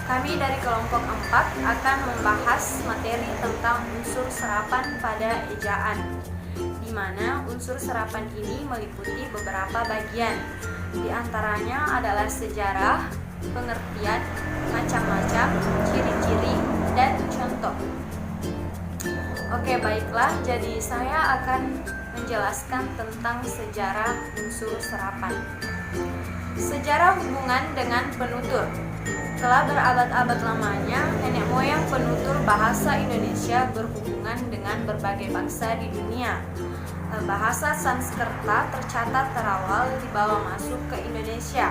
Kami dari kelompok 4 akan membahas materi tentang unsur serapan pada ejaan, di mana unsur serapan ini meliputi beberapa bagian. Di antaranya adalah sejarah, pengertian, macam-macam, ciri-ciri, dan contoh. Oke, baiklah, jadi saya akan menjelaskan tentang sejarah unsur serapan. Sejarah hubungan dengan penutur. Telah berabad-abad lamanya, nenek moyang penutur bahasa Indonesia berhubungan dengan berbagai bangsa di dunia. Bahasa Sanskerta tercatat terawal dibawa masuk ke Indonesia,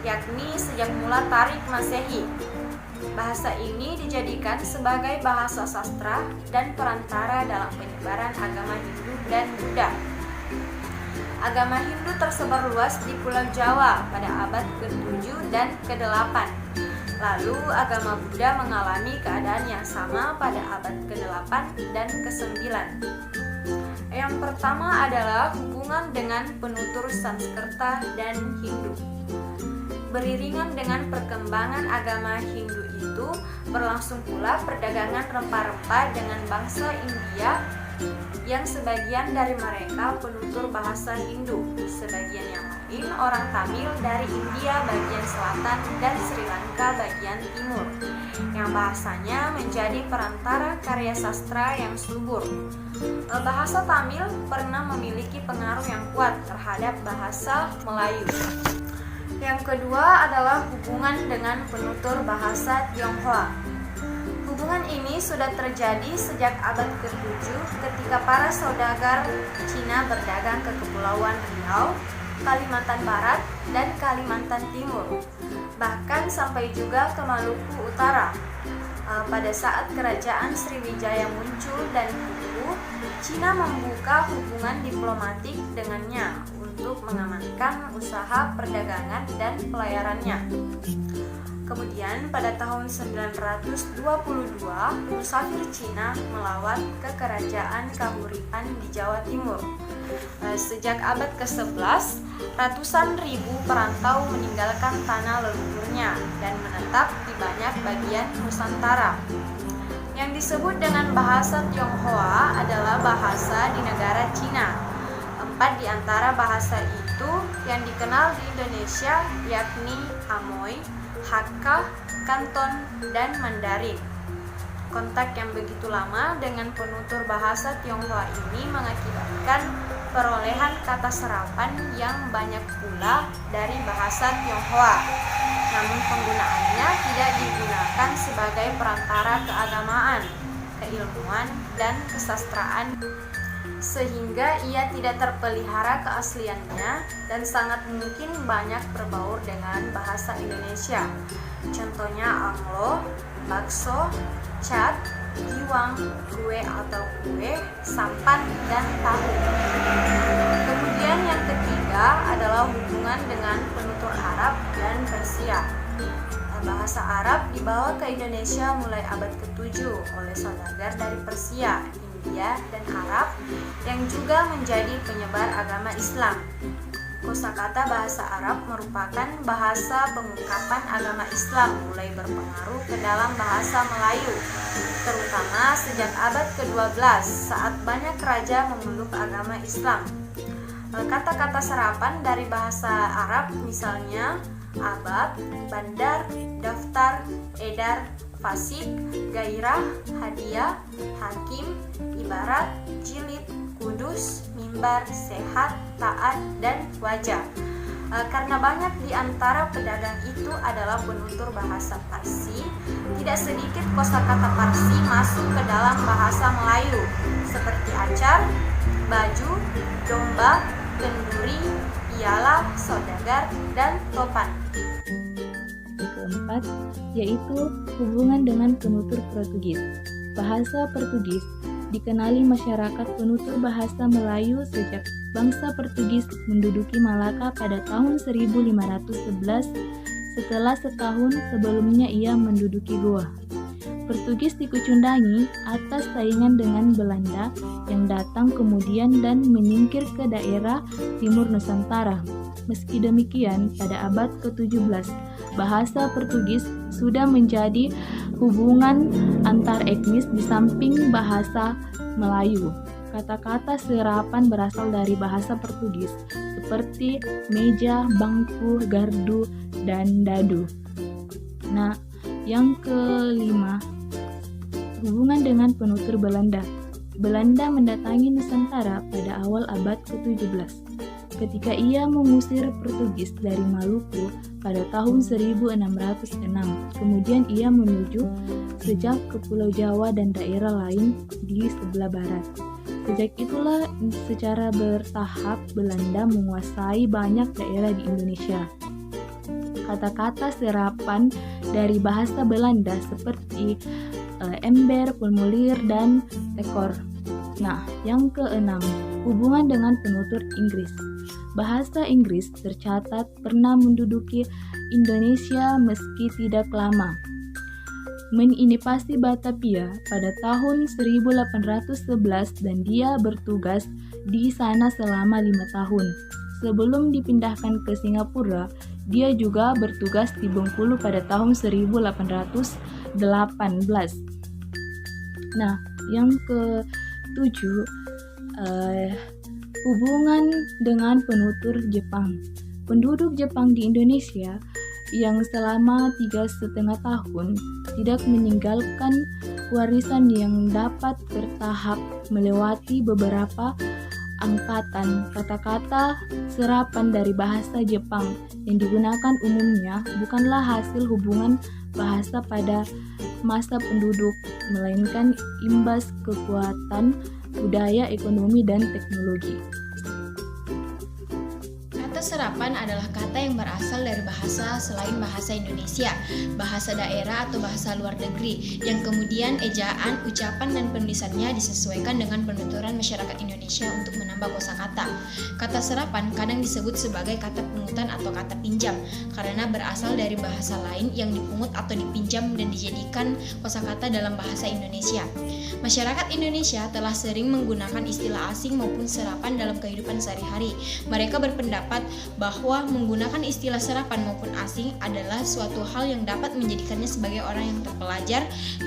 yakni sejak mula Tarik Masehi. Bahasa ini dijadikan sebagai bahasa sastra dan perantara dalam penyebaran agama Hindu dan Buddha. Agama Hindu tersebar luas di Pulau Jawa pada abad ke-7 dan ke-8. Lalu agama Buddha mengalami keadaan yang sama pada abad ke-8 dan ke-9. Yang pertama adalah hubungan dengan penutur Sanskerta dan Hindu. Beriringan dengan perkembangan agama Hindu itu, berlangsung pula perdagangan rempah-rempah dengan bangsa India yang sebagian dari mereka penutur bahasa Hindu, sebagian yang lain orang Tamil dari India bagian selatan dan Sri Lanka bagian timur, yang bahasanya menjadi perantara karya sastra yang subur. Bahasa Tamil pernah memiliki pengaruh yang kuat terhadap bahasa Melayu. Yang kedua adalah hubungan dengan penutur bahasa Tionghoa. Hubungan ini sudah terjadi sejak abad ke-7 ketika para saudagar Cina berdagang ke Kepulauan Riau, Kalimantan Barat, dan Kalimantan Timur, bahkan sampai juga ke Maluku Utara. Pada saat kerajaan Sriwijaya muncul dan kukuh, Cina membuka hubungan diplomatik dengannya untuk mengamankan usaha perdagangan dan pelayarannya. Kemudian pada tahun 922, musafir Cina melawat ke kerajaan Kahuripan di Jawa Timur. Sejak abad ke-11, ratusan ribu perantau meninggalkan tanah leluhurnya dan menetap di banyak bagian Nusantara. Yang disebut dengan bahasa Tionghoa adalah bahasa di negara Cina. 4 di antara bahasa itu yang dikenal di Indonesia yakni Amoy, Hakka, Kanton, dan Mandarin. Kontak yang begitu lama dengan penutur bahasa Tionghoa ini mengakibatkan perolehan kata serapan yang banyak pula dari bahasa Tionghoa. Namun penggunaannya tidak digunakan sebagai perantara keagamaan, keilmuan, dan kesastraan, sehingga ia tidak terpelihara keasliannya dan sangat mungkin banyak berbaur dengan bahasa Indonesia. Contohnya anglo, bakso, cat, giwang, kue atau kue, sampan, dan tahu. Kemudian yang ketiga adalah hubungan dengan penutur Arab dan Persia. Bahasa Arab dibawa ke Indonesia mulai abad ke-7 oleh saudagar dari Persia, India, dan Arab yang juga menjadi penyebar agama Islam. Kosakata bahasa Arab merupakan bahasa pengungkapan agama Islam mulai berpengaruh ke dalam bahasa Melayu, terutama sejak abad ke-12 saat banyak raja memeluk agama Islam. Kata-kata serapan dari bahasa Arab misalnya abad, bandar, daftar, edar, fasik, gairah, hadiah, hakim, ibarat, jilid, kudus, mimbar, sehat, taat, dan wajah. Karena banyak di antara pedagang itu adalah penutur bahasa Parsi, tidak sedikit kosakata Parsi masuk ke dalam bahasa Melayu seperti acar, baju, domba, kenduri, piala, saudagar, dan topan. Keempat, yaitu hubungan dengan penutur Portugis. Bahasa Portugis dikenali masyarakat penutur bahasa Melayu sejak bangsa Portugis menduduki Malaka pada tahun 1511 setelah setahun sebelumnya ia menduduki Goa. Portugis dikucundangi atas saingan dengan Belanda yang datang kemudian dan menyingkir ke daerah timur Nusantara. Meski demikian, pada abad ke-17, bahasa Portugis sudah menjadi hubungan antar etnis di samping bahasa Melayu. Kata-kata serapan berasal dari bahasa Portugis seperti meja, bangku, gardu, dan dadu. Nah, yang kelima, hubungan dengan penutur Belanda. Belanda mendatangi Nusantara pada awal abad ke-17 ketika ia mengusir Portugis dari Maluku pada tahun 1606. Kemudian ia menuju sejak ke Pulau Jawa dan daerah lain di sebelah barat. Sejak itulah secara bertahap Belanda menguasai banyak daerah di Indonesia. Kata-kata serapan dari bahasa Belanda seperti ember, formulir, dan tekor. Nah, yang keenam, hubungan dengan penutur Inggris. Bahasa Inggris tercatat pernah menduduki Indonesia meski tidak lama. Menginvasi Batavia pada tahun 1811 dan dia bertugas di sana selama 5 tahun. Sebelum dipindahkan ke Singapura, dia juga bertugas di Bengkulu pada tahun 1818. Nah, yang ketujuh, hubungan dengan penutur Jepang. Penduduk Jepang di Indonesia yang selama 3,5 tahun tidak meninggalkan warisan yang dapat bertahap melewati beberapa angkatan. Kata-kata serapan dari bahasa Jepang yang digunakan umumnya bukanlah hasil hubungan bahasa pada masa penduduk, melainkan imbas kekuatan budaya, ekonomi, dan teknologi. Kata serapan adalah kata yang berasal dari bahasa selain bahasa Indonesia, bahasa daerah atau bahasa luar negeri, yang kemudian ejaan, ucapan, dan penulisannya disesuaikan dengan penuturan masyarakat Indonesia untuk menambah kosakata. Kata serapan kadang disebut sebagai kata pungutan atau kata pinjam, karena berasal dari bahasa lain yang dipungut atau dipinjam dan dijadikan kosakata dalam bahasa Indonesia. Masyarakat Indonesia telah sering menggunakan istilah asing maupun serapan dalam kehidupan sehari-hari. Mereka berpendapat bahwa menggunakan istilah serapan maupun asing adalah suatu hal yang dapat menjadikannya sebagai orang yang terpelajar,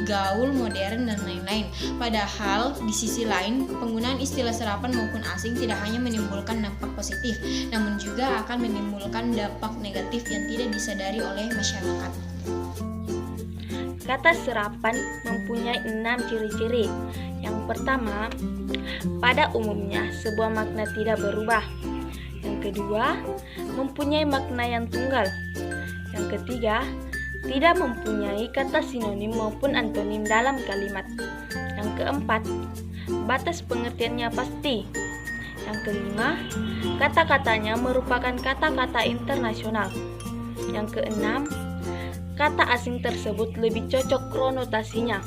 gaul, modern, dan lain-lain. Padahal di sisi lain, penggunaan istilah serapan maupun asing tidak hanya menimbulkan dampak positif, namun juga akan menimbulkan dampak negatif yang tidak disadari oleh masyarakat. Kata serapan mempunyai 6 ciri-ciri. Yang pertama, pada umumnya sebuah makna tidak berubah. Yang kedua, mempunyai makna yang tunggal. Yang ketiga, tidak mempunyai kata sinonim maupun antonim dalam kalimat. Yang keempat, batas pengertiannya pasti. Yang kelima, kata-katanya merupakan kata-kata internasional. Yang keenam, kata asing tersebut lebih cocok konotasinya.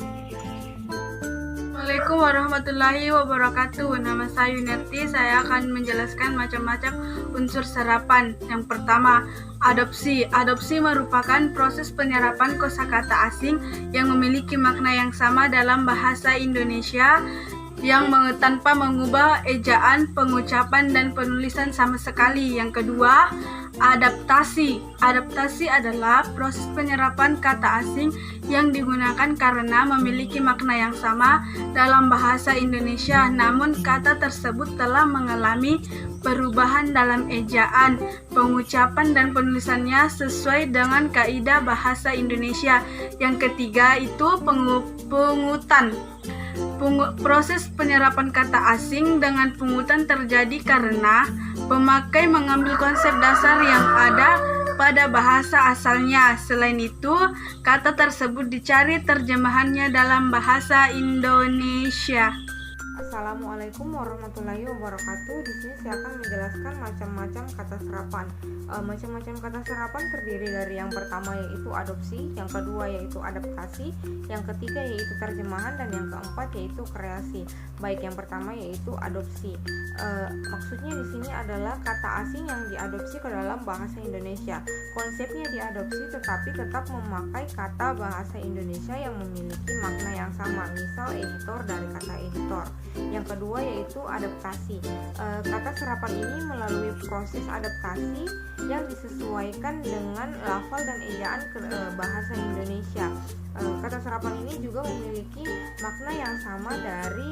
Assalamualaikum warahmatullahi wabarakatuh. Nama saya Yunarti. Saya akan menjelaskan macam-macam unsur serapan. Yang pertama, adopsi. Adopsi merupakan proses penyerapan kosakata asing yang memiliki makna yang sama dalam bahasa Indonesia yang tanpa mengubah ejaan, pengucapan, dan penulisan sama sekali. Yang kedua, adaptasi. Adaptasi adalah proses penyerapan kata asing yang digunakan karena memiliki makna yang sama dalam bahasa Indonesia, namun kata tersebut telah mengalami perubahan dalam ejaan, pengucapan, dan penulisannya sesuai dengan kaidah bahasa Indonesia. Yang ketiga itu pungutan. Proses penyerapan kata asing dengan pungutan terjadi karena pemakai mengambil konsep dasar yang ada pada bahasa asalnya. Selain itu, kata tersebut dicari terjemahannya dalam bahasa Indonesia. Assalamualaikum warahmatullahi wabarakatuh. Di sini saya akan menjelaskan macam-macam kata serapan. Macam-macam kata serapan terdiri dari yang pertama yaitu adopsi, yang kedua yaitu adaptasi, yang ketiga yaitu terjemahan, dan yang keempat yaitu kreasi. Baik, yang pertama yaitu adopsi. Maksudnya di sini adalah kata asing yang diadopsi ke dalam bahasa Indonesia. Konsepnya diadopsi tetapi tetap memakai kata bahasa Indonesia yang memiliki makna yang sama. Misal editor dari kata editor. Yang kedua yaitu adaptasi. Kata serapan ini melalui proses adaptasi yang disesuaikan dengan lafal dan ejaan bahasa Indonesia. Kata serapan ini juga memiliki makna yang sama dari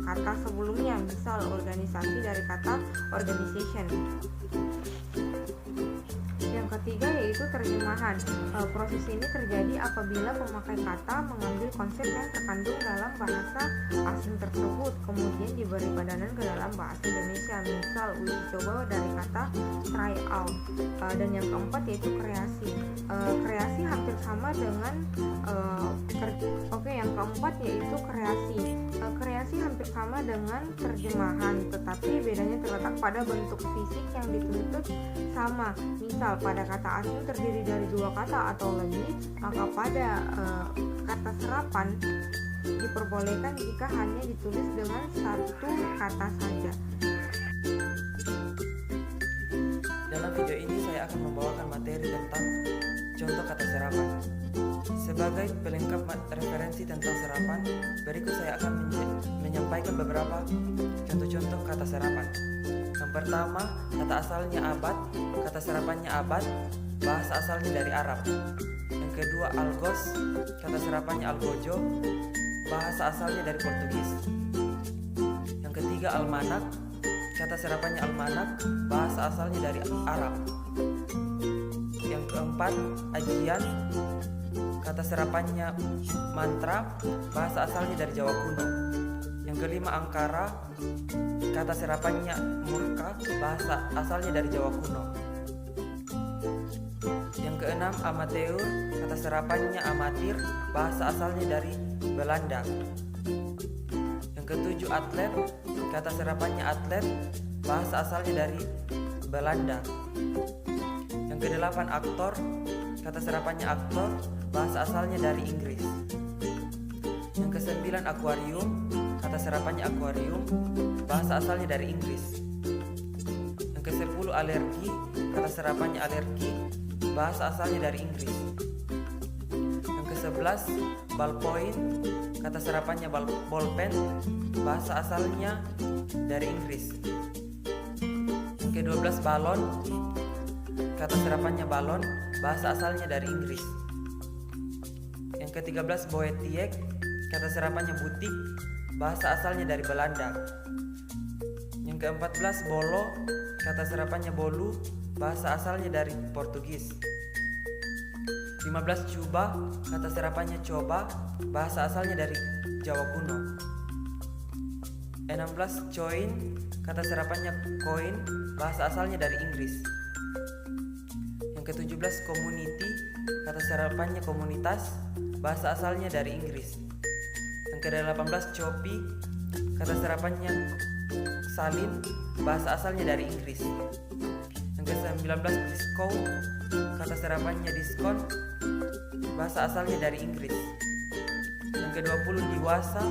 kata sebelumnya, misal organisasi dari kata organization. Yang ketiga yaitu terjemahan. Proses ini terjadi apabila pemakai kata mengambil konsep yang terkandung dalam bahasa asing tersebut kemudian diberi padanan ke dalam bahasa Indonesia, misal uji coba dari kata try out. Dan yang keempat yaitu kreasi. Kreasi hampir sama dengan yang keempat yaitu kreasi. Kreasi hampir sama dengan terjemahan, tetapi bedanya terletak pada bentuk fisik yang dituntut sama. Misal pada kata asing terdiri dari dua kata atau lebih, maka pada kata serapan diperbolehkan jika hanya ditulis dengan satu kata saja. Dalam video ini saya akan membawakan materi tentang contoh kata serapan. Sebagai pelengkap referensi tentang serapan, berikut saya akan menyampaikan beberapa contoh-contoh kata serapan. Yang pertama, kata asalnya abad, kata serapannya abad, bahasa asalnya dari Arab. Yang kedua, algos, kata serapannya algojo, bahasa asalnya dari Portugis. Yang ketiga, almanak, kata serapannya almanak, bahasa asalnya dari Arab. Yang keempat, ajian, kata serapannya mantra, bahasa asalnya dari Jawa kuno. Yang kelima, angkara, kata serapannya murka, bahasa asalnya dari Jawa kuno. Yang keenam, amateur, kata serapannya amatir, bahasa asalnya dari Belanda. Yang ketujuh, atlet, kata serapannya atlet, bahasa asalnya dari Belanda. Yang kedelapan, aktor, kata serapannya aktor, bahasa asalnya dari Inggris. Yang kesembilan, akuarium, kata serapannya akuarium, bahasa asalnya dari Inggris. Yang kesepuluh, alergi, kata serapannya alergi, bahasa asalnya dari Inggris. Yang kesebelas, ballpoint, kata serapannya ballpen, bahasa asalnya dari Inggris. Yang ke-12, balon, kata serapannya balon, bahasa asalnya dari Inggris. Yang ke-13, boetiek, kata serapannya butik, bahasa asalnya dari Belanda. Yang ke-14, bolo, kata serapannya bolu, bahasa asalnya dari Portugis. 15, cuba, kata serapannya coba, bahasa asalnya dari Jawa kuno. 16, coin, kata serapannya coin, bahasa asalnya dari Inggris. Yang ke-17, community, kata serapannya komunitas, bahasa asalnya dari Inggris. Yang ke-18, copi, kata serapannya salin, bahasa asalnya dari Inggris. Yang ke-19, discount, kata serapannya diskon, bahasa asalnya dari Inggris. Yang ke-20, dewasa,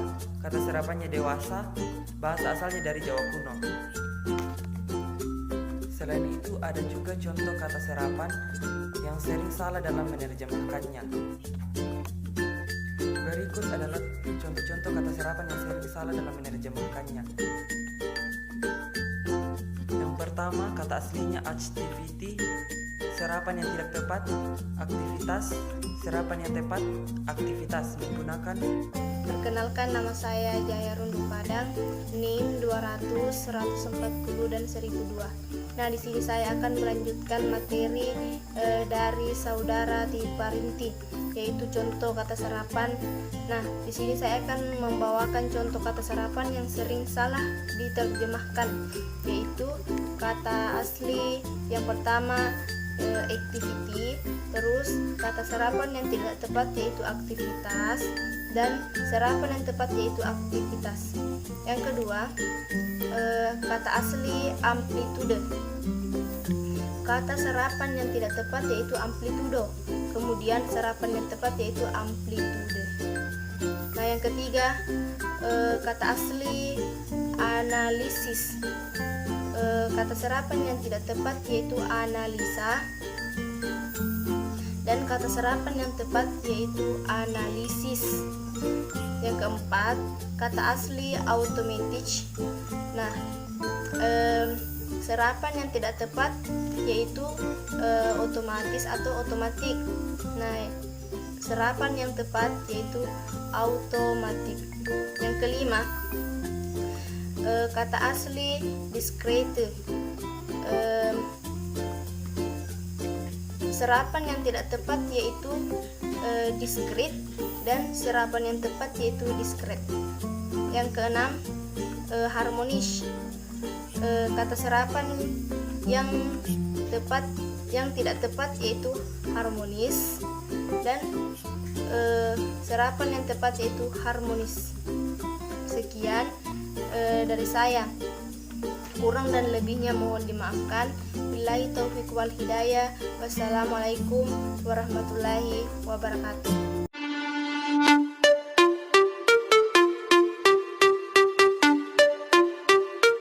kata serapannya dewasa, bahasa asalnya dari Jawa kuno. Selain itu ada juga contoh kata serapan yang sering salah dalam menerjemahkannya. Berikut adalah contoh-contoh kata serapan yang sering salah dalam menerjemahkannya. Yang pertama, kata aslinya activity, serapan yang tidak tepat, aktivitas, serapan yang tepat, aktivitas, menggunakan. Perkenalkan, nama saya Jaya Rundu Padang, NIM 200, 140 dan 1002. Nah, di sini saya akan melanjutkan materi dari saudara Tiparinti, yaitu contoh kata serapan. Nah, di sini saya akan membawakan contoh kata serapan yang sering salah diterjemahkan, yaitu kata asli yang pertama activity, terus kata serapan yang tidak tepat yaitu aktivitas, dan serapan yang tepat yaitu aktivitas. Yang kedua, kata asli amplitude, kata serapan yang tidak tepat yaitu amplitudo, kemudian serapan yang tepat yaitu amplitude. Nah, yang ketiga, kata asli analisis, kata serapan yang tidak tepat yaitu analisa, Dan kata serapan yang tepat yaitu analisis. Yang keempat, kata asli automatic. Nah, serapan yang tidak tepat yaitu otomatis atau otomatik. Nah, serapan yang tepat yaitu automatik. Yang kelima, kata asli discrete. Serapan yang tidak tepat yaitu discrete, dan serapan yang tepat yaitu discrete. Yang keenam, harmonis. Kata serapan yang tidak tepat yaitu harmonis, dan serapan yang tepat yaitu harmonis. Sekian dari saya. Kurang dan lebihnya mohon dimaafkan. Billahi taufiq wal hidayah. Wassalamualaikum warahmatullahi wabarakatuh.